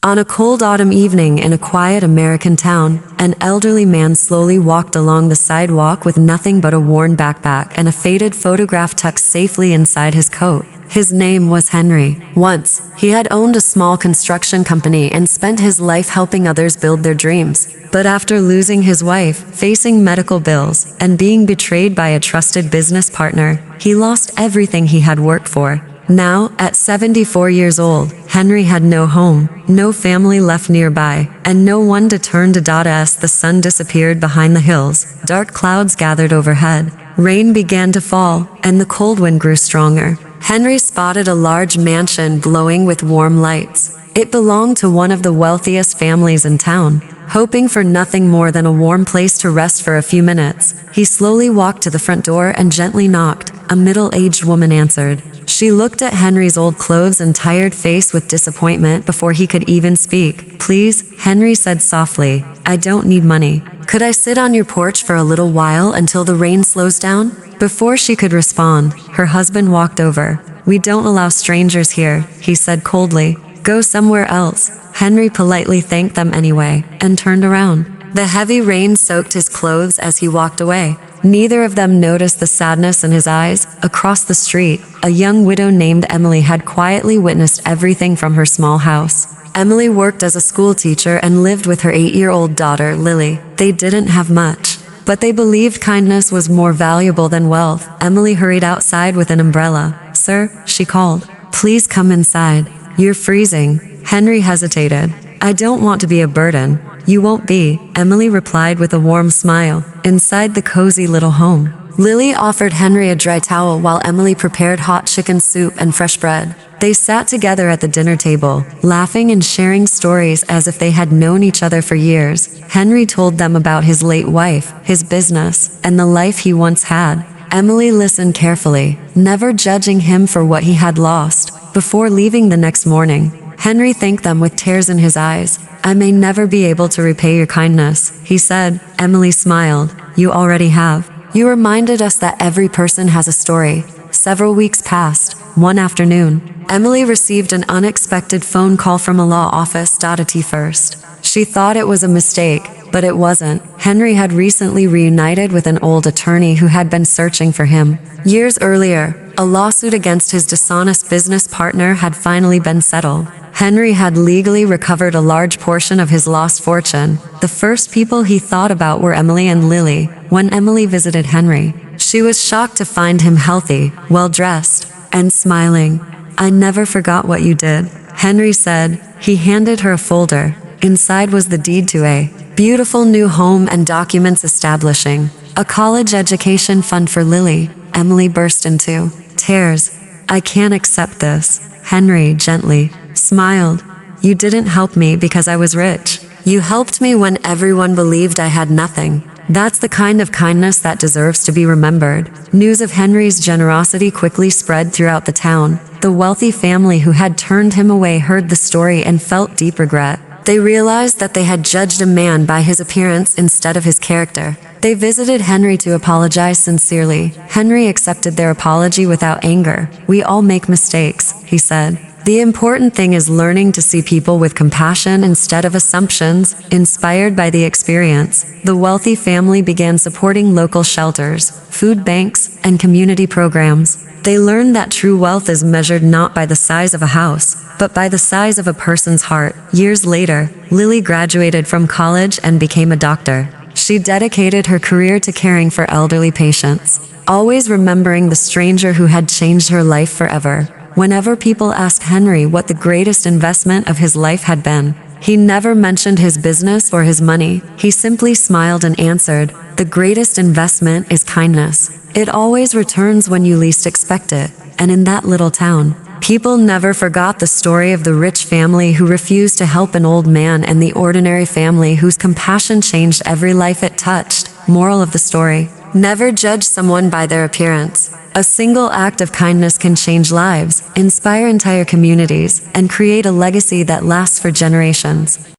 On a cold autumn evening in a quiet American town, an elderly man slowly walked along the sidewalk with nothing but a worn backpack and a faded photograph tucked safely inside his coat. His name was Henry. Once, he had owned a small construction company and spent his life helping others build their dreams. But after losing his wife, facing medical bills, and being betrayed by a trusted business partner, he lost everything he had worked for. Now, at 74 years old, Henry had no home, no family left nearby, and no one to turn to. As the sun disappeared behind the hills, dark clouds gathered overhead. Rain began to fall, and the cold wind grew stronger. Henry spotted a large mansion glowing with warm lights. It belonged to one of the wealthiest families in town. Hoping for nothing more than a warm place to rest for a few minutes, he slowly walked to the front door and gently knocked. A middle-aged woman answered. She looked at Henry's old clothes and tired face with disappointment before he could even speak. "Please," Henry said softly, "I don't need money. Could I sit on your porch for a little while until the rain slows down?" Before she could respond, her husband walked over. "We don't allow strangers here," he said coldly. "Go somewhere else." Henry politely thanked them anyway, and turned around. The heavy rain soaked his clothes as he walked away. Neither of them noticed the sadness in his eyes. Across the street, a young widow named Emily had quietly witnessed everything from her small house. Emily worked as a school teacher and lived with her 8-year-old daughter, Lily. They didn't have much, but they believed kindness was more valuable than wealth. Emily hurried outside with an umbrella. "Sir," she called, "please come inside. You're freezing." Henry hesitated. "I don't want to be a burden." "You won't be," Emily replied with a warm smile. Inside the cozy little home, Lily offered Henry a dry towel while Emily prepared hot chicken soup and fresh bread. They sat together at the dinner table, laughing and sharing stories as if they had known each other for years. Henry told them about his late wife, his business, and the life he once had. Emily listened carefully, never judging him for what he had lost. Before leaving the next morning, Henry thanked them with tears in his eyes. "I may never be able to repay your kindness," he said. Emily smiled. "You already have. You reminded us that every person has a story." Several weeks passed. One afternoon, Emily received an unexpected phone call from a law office. At first, she thought it was a mistake, but it wasn't. Henry had recently reunited with an old attorney who had been searching for him. Years earlier, a lawsuit against his dishonest business partner had finally been settled. Henry had legally recovered a large portion of his lost fortune. The first people he thought about were Emily and Lily. When Emily visited Henry, she was shocked to find him healthy, well-dressed, and smiling. "I never forgot what you did," Henry said. He handed her a folder. Inside was the deed to a beautiful new home and documents establishing a college education fund for Lily. Emily burst into tears. "I can't accept this." Henry gently smiled. "You didn't help me because I was rich. You helped me when everyone believed I had nothing. That's the kind of kindness that deserves to be remembered." News of Henry's generosity quickly spread throughout the town. The wealthy family who had turned him away heard the story and felt deep regret. They realized that they had judged a man by his appearance instead of his character. They visited Henry to apologize sincerely. Henry accepted their apology without anger. "We all make mistakes," he said. "The important thing is learning to see people with compassion instead of assumptions." Inspired by the experience, the wealthy family began supporting local shelters, food banks, and community programs. They learned that true wealth is measured not by the size of a house, but by the size of a person's heart. Years later, Lily graduated from college and became a doctor. She dedicated her career to caring for elderly patients, always remembering the stranger who had changed her life forever. Whenever people asked Henry what the greatest investment of his life had been, he never mentioned his business or his money. He simply smiled and answered, "The greatest investment is kindness. It always returns when you least expect it." And in that little town, people never forgot the story of the rich family who refused to help an old man and the ordinary family whose compassion changed every life it touched. Moral of the story: never judge someone by their appearance. A single act of kindness can change lives, inspire entire communities, and create a legacy that lasts for generations.